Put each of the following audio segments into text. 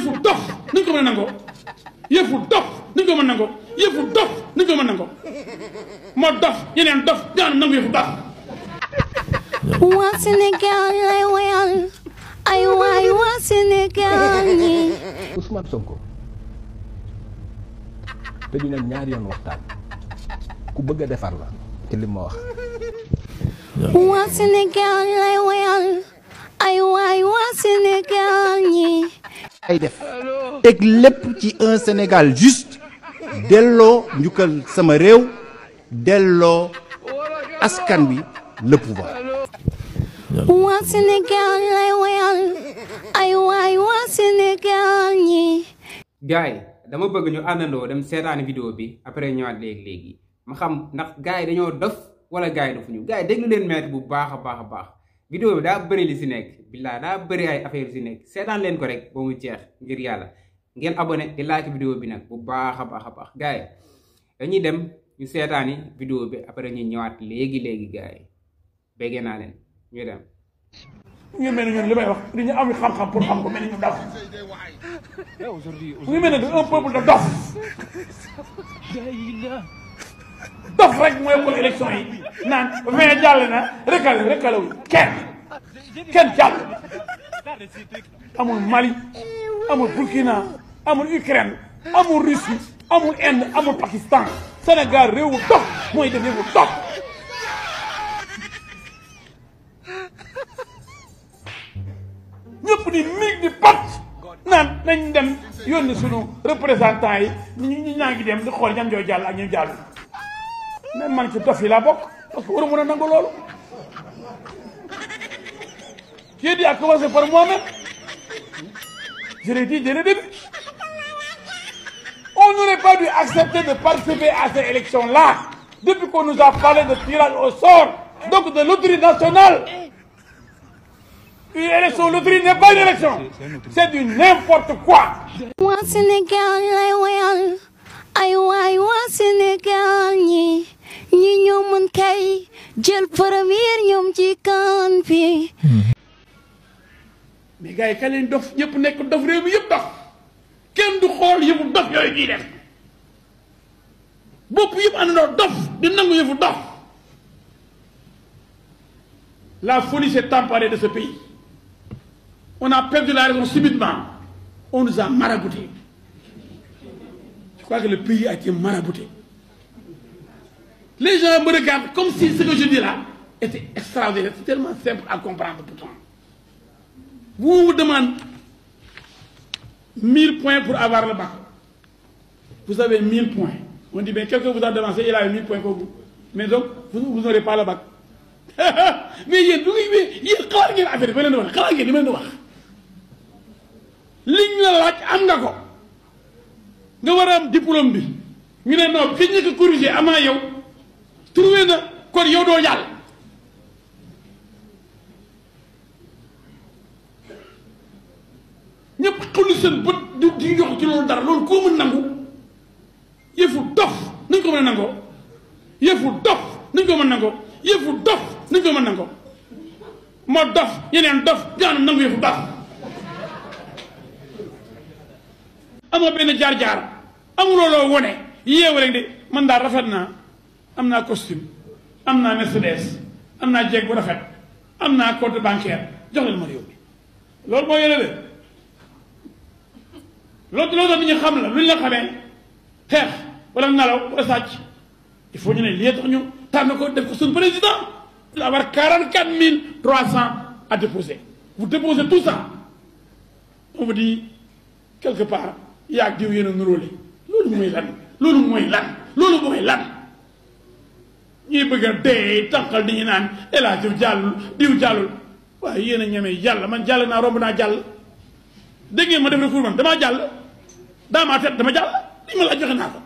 yëfu dof nañ ko mën a nangoo yëfu dof nañ ko mën a nangoo yëfu dof nañ ko mën a nangoo moo dof yeneen dof daanu nangu yëfu dof. waa Sénégal lay woyal ay waay waa Sénégal ñi. Ousmane Sonko te ñu ne ñaari yoon waxtaan ku bëgg a defar la ci li ma wax. waa Sénégal lay woyal ay waay waa Sénégal ñi. ay def teg lépp ci un Sénégal juste delloo njukkal sama réew delloo askan wi le pouvoir. waa Sénégal lay woyal ay waay waa Sénégal ñi. gaay dama bëgg ñu àndandoo dem seetaani vidéo bi après ñëwaat léegi ma xam ndax gaay dañoo dof wala gaay dofuñu gaay déglu leen metti bu baax a baax vidéo bi daa bëri li si nekk billaay daa bëri ay affaire si nekk seetaan leen ko rek ba mu jeex ngir yàlla ngeen abonné di like vidéo bi nag bu baax a baax gaay dañuy dem ñu seetaani vidéo bi après ñu ñëwaat léegi gaay béggee naa leen ñu dem. ñu mel ni ñun li may wax dañu am xam-xam pour xam ko mel ni ñu dof ñu mel ne un peuple de dof dof rek mooy ko élection yi naan 20 jàll na recalé wu kenn jàll amul Mali amul Burkina amul Ukraine amul Russie amul Inde amul Pakistan Sénégal réewu dof mooy def réewu dof. ñëpp di miig di pat naan nañ dem yónni sunu représentant yi ñu ñaa ngi dem di xool ñan ñoo jàll ak ñu jàll mais man ci dof yi laa bokk parce que war a mën a nangu loolu. J'ai dit à commencer par moi-même je l'ai dit dès le début on n'aurait pas dû accepter de participer à ces élections-là depuis qu'on nous a parlé de tirage au sort donc de loterie nationale. Une élection loterie n'est pas une élection c'est du n'importe quoi. waa Sénégal lay woyal ay waay waa Sénégal ñi ñoo mën kay jël première ñoom ci kan bi. mais gars yi kañ leen dof ñëpp nekk dof réew mi yëpp dof kenn du xool yëfu dof yooyu ñuy def bopp yëpp àndandoo dof di nangu yëfu dof. La folie s'est emparée de ce pays. On a perdu la raison subitement. On nous a maraboutés. Je crois que le pays a été marabouté. Les gens me regardent comme si ce que je dis là était extraordinaire. C'est tellement simple à comprendre pourtant. Vous vous demandez 1000 points pour avoir le bac. Vous avez 1000 points. On dit, bien, quelqu'un vous a devancé, il a eu 1000 points comme vous. Mais donc, vous n'aurez pas le bac. Mais il y a des affaires qui sont liñ la laaj am nga ko nga war a am diplôme bi ñu ne non ki ñu ko corrigé amaa yow trouvé na kon yow doo jàll ñëpp xulli seen bët di jox ci loolu dara loolu koo mën nangu yëfu dof nañ ko mën a nangoo yëfu dof nañ ko mën a nangoo yëfu dof nañ ko mën a nangoo moo dof yeneen dof daanu nangu yëfu dof. amoo benn jaar-jaar amuloo loo wone yeewu rek de man daal rafet naa am naa costume am naa Mercedes am naa jeeg bu rafet am naa compte bancaire jox leen ma réew mi loolu moo yore de loolu tax nit ñi xam la lu ñu la xamee xeex wala nalaw wala sàcc il faut ñu ne lii tax ñu tànn ko def ko suñu président il va avoir 44 300 à déposer vous déposez tout ça on vous dit quelque part yaa diw yéen a nuróole loolu mooy lan loolu mooy lan ñuy bëgg a dee tànqal di ñu naan El Hadj diw jàllul waaye yéen a ñemee jàll man jàll naa romb naa jàll dégg ngeen ma def recours man damaa jàll daa maa tet dama jàll li ma la joxe naa ko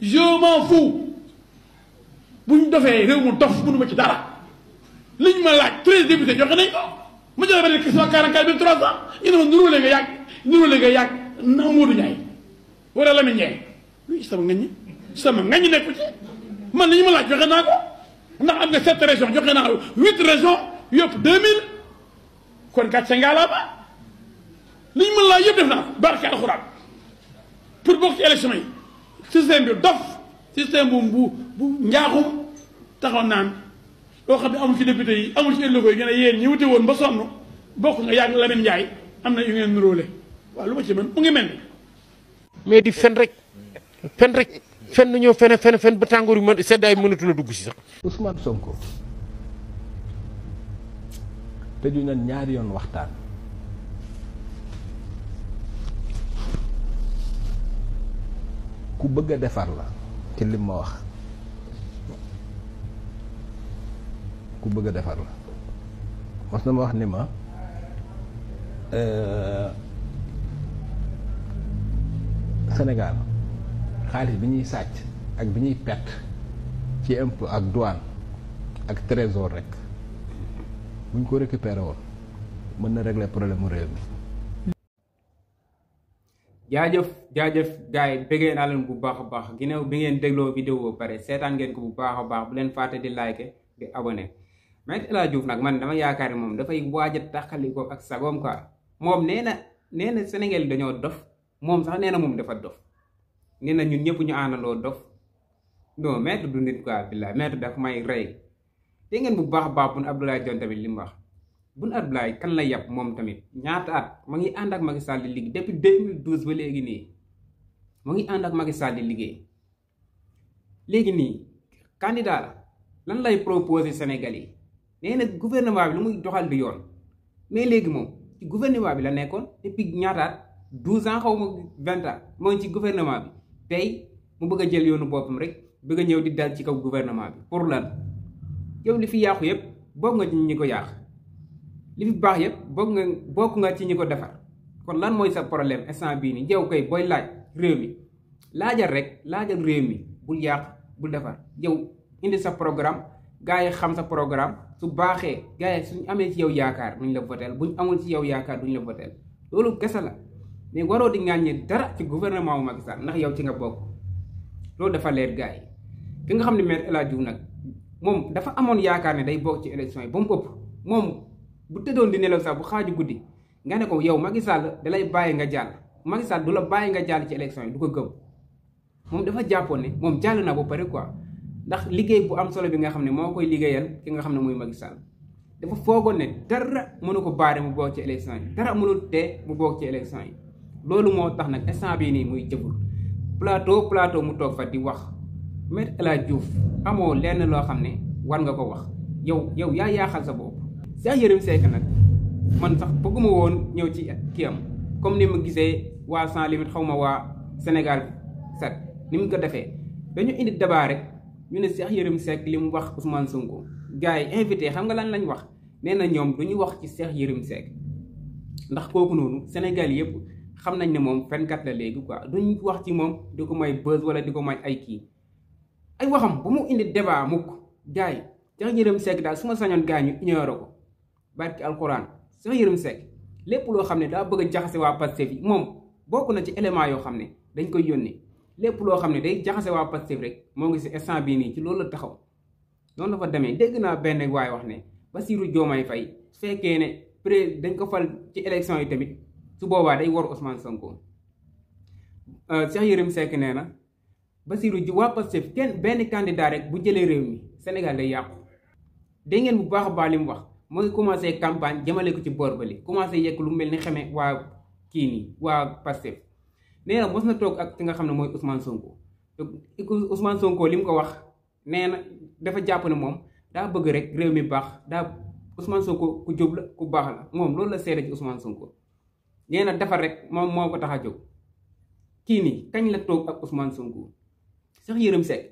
je m'en fous bu ñu dofee réew mu dof mënuma ci dara liñ ma laaj 13 députés joxe nañ ko ma joxe benn question 44 300 ñu ne ma nuróole nga yàgg na Modou Ndiaye wala Lamine Ndiaye luy sama ngañ nekku ci man li ñu ma laaj joxe naa ko ndax am nga 7 régions joxe naa 8 régions yëpp 2000 kon gàcce ngaa laa ba li ñu mën laa yëpp def naa barke alxuraan pour bokk ci élection yi système bi dof système bu njaaxum taxaw naan loo xam ne amul ci député yi amul ci élu yi nga ne yéen ñi wute woon ba sonn bokk nga yàgg Lamine Ndiaye am na yu ngeen nuróole waaw lu ma ci mën mu ngi mel ni mais di fen rek fen ñoo fen ba tàngoor yu seddaay mënatu la dugg si sax. Ousmane Sonko tëju nañ ñaari yoon waxtaan ku bëgg a defar la ci lim ma wax ku bëgg a defar la mos na ma wax ni ma Sénégal xaalis bi ñuy sàcc ak bi ñuy perte ci impôt ak douane ak trésor rek buñ ko récupéré woon mën na régler problème mu réew mi. jaajëf gars yi bëggee naa leen bu baax a baax ginnaaw bi ngeen dégloo vidéo ba pare seetaan ngeen ko bu baax a baax bu leen fàtte di like di abonné Maître El Hadji Diouf nag man dama yaakaar ni moom dafay waaj a taxali ko ak sagoom quoi moom nee na Sénégal yi dañoo dof moom sax nee na moom dafa dof nee na ñun ñëpp ñu àndandoo dof non Maître du nit quoi billaay Maître daf may rey te ngeen bu baax a baax Boun Abdallah Dionne tamit li mu wax Boun Abdallah kan la yàpp moom tamit ñaata at ma ngi ànd ak Macky Sall di liggéey depuis 2012 ba léegi nii ma ngi ànd ak Macky Sall di liggéey léegi nii candidat la lan lay proposer Sénégal yi nee na gouvernement bi lu muy doxal di yoon mais léegi moom ci gouvernement bi la nekkoon depuis ñaata at 12 ans xaw ma 20 ans moo ngi ci gouvernement bi tey mu bëgg a jël yoonu boppam rek bëgg a ñëw di dal ci kaw gouvernement bi pour lan yow li fi yàqu yëpp bokk nga ci ñi ko yàq li fi baax yëpp bokk nga ci ñi ko defar kon lan mooy sa problème instant bii nii yow koy booy laaj réew mi laajal réew mi bul yàq bul defar yow indi sa programme gars yi xam sa programme su baaxee gars yi suñ amee ci yow yaakaar duñ la voteel buñ amul ci yow yaakaar duñ la voteel loolu kese la mais waroo di ŋàññee dara ci gouvernement wu Macky Sall ndax yow ci nga bokk loolu dafa leer gars yi ki nga xam ne Maître El Hadji Diouf nag moom dafa amoon yaakaar ne day bokk ci élection yi ba mu ëpp moom bu tëddoon di nelaw sax bu xaaju guddi nga ne ko yow Macky Sall da lay bàyyi nga jàll Macky Sall du la bàyyi nga jàll ci élection yi du ko gëm moom dafa jàppoon ne moom jàll na ba pare quoi ndax liggéey bu am solo bi nga xam ne moo koy liggéeyal ki nga xam ne mooy Macky Sall dafa foogoon ne dara mënu ko baare mu bokk ci élection yi dara mënul tee mu bokk ci élection yi loolu moo tax nag instant bii nii muy jëfur plateau mu toog fa di wax Maître El Hadji Diouf amoo lenn loo xam ne war nga ko wax yow yaa yaaxal sa bopp. Cheikh Yérim Seck nag man sax bëgguma woon ñëw ci kii am comme ni ma gisee waa Sans Limites xaw ma waa Sénégal set ni mu ko defee dañu indi débat rek ñu ne Cheikh Yérim Seck li mu wax Ousmane Sonko gars yi invité xam nga lan lañ wax nee na ñoom duñu wax ci Cheikh Yérim Seck ndax kooku noonu Sénégal yëpp xam nañ ne moom fenkat la léegi quoi duñ wax ci moom di ko may buzz wala di ko may ay kii ay waxam ba mu indi débat mukk gars yi Cheikh Yérim Seck daal su ma sañoon gars ñu ignoré ko barki alxuraan Cheikh Yérim Seck lépp loo xam ne daa bëgg a jaxase waa Pastef yi moom bokk na ci élément yoo xam ne dañ koy yónnee lépp loo xam ne day jaxase waa Pastef rek moo ngi si instant bii nii ci loolu la taxaw noonu la fa demee dégg naa benn waay wax ne Bassirou Diomaye Faye su fekkee ne dañ ko fal ci élection yi tamit su boobaa day war Ousmane Sonko Cheikh Yérim Seck nee na Bassirou waa Pastef kenn benn candidat rek bu jëlee réew mi Sénégal day yàqu dégg ngeen bu baax a baax li mu wax moo ngi commencé campagne jëmale ko ci boor bali commencé yekk lu mel ni xeme waa kii nii waa Pastef nee na mos na toog ak ki nga xam ne mooy Ousmane Sonko Ousmane Sonko li mu ko wax nee na dafa jàpp ne moom daa bëgg rek réew mi baax daa Ousmane Sonko ku jub la ku baax la moom loolu la seede ci Ousmane Sonko nee na defar rek moom moo ko tax a jóg kii nii kañ la toog ak Ousmane Sonko Cheikh Yérim Seck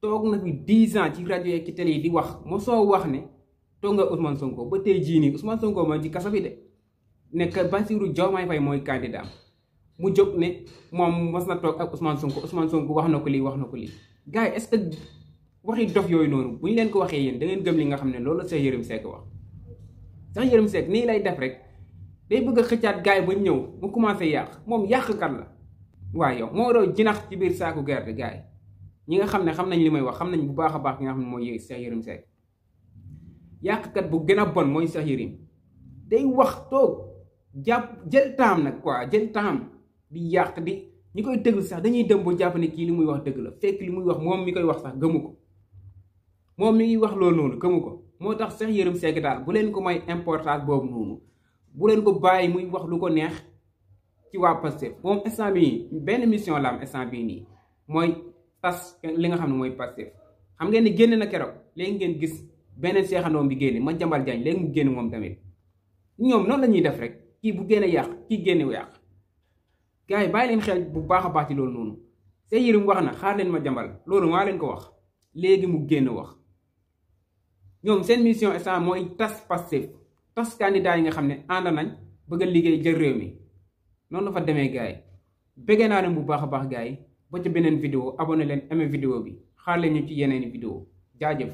toog na fi 10 ans ci rajo yi ci télé yi di wax mosoo wax ne toog nga Ousmane Sonko ba tey jii nii Ousmane Sonko mooy ci kaso bi de nekk Bassirou Diomaye Faye mooy candidat mu jóg ne moom mos na toog ak Ousmane Sonko wax na ko lii wax na ko lii gars yi est-ce que waxi dof yooyu noonu bu ñu leen ko waxee yéen da ngeen gëm li nga xam ne loolu la Cheikh Yérim Seck wax Cheikh Yérim Seck nii lay def rek day bëgg a xëccaat gars yi ba ñëw mu commencé yàq moom yàqkat la waaye yow moo doon jinax ci biir saaku gerte gars yi ñi nga xam ne xam nañ li may wax xam nañ bu baax a baax ki nga xam ne mooy Cheikh Yérim Seck yàqkat bu gën a bon mooy Cheikh Yérim day wax toog jàpp jël temps nag quoi jël temps di yàq di ñi koy déglu sax dañuy dem ba jàpp ne kii li muy wax dëgg la fekk li muy wax moom mi koy wax sax gëmu ko moom mi ngi wax loolu noonu gëmu ko moo tax Cheikh Yérim Seck daal bu leen ko may importance boobu noonu bu leen ko bàyyi muy wax lu ko neex ci waa Pastef moom instant bii benn mission la am instant bii nii mooy tas li nga xam ne mooy Pastef xam ngeen ne génn na keroog léegi ngeen gis beneen seexandoom bi génne Madiambal Diagne léegi mu génn moom tamit ñoom noonu la ñuy def rek kii bu génne yàq kii génne yàq gars yi bàyyi leen xel bu baax a baax ci loolu noonu Cheikh Yérim wax na xaar leen Madiambal loolu maa leen ko wax léegi mu génn wax ñoom seen mission instant mooy tas Pastef tas candidat yi nga xam ne ànd nañ bëgg a liggéey jël réew mi noonu la fa demee gars yi bëggee naa leen bu baax a baax gars yi ba ci beneen vidéo abonné leen aimé vidéo bi xaar leen ñu ci yeneen vidéo jaajëf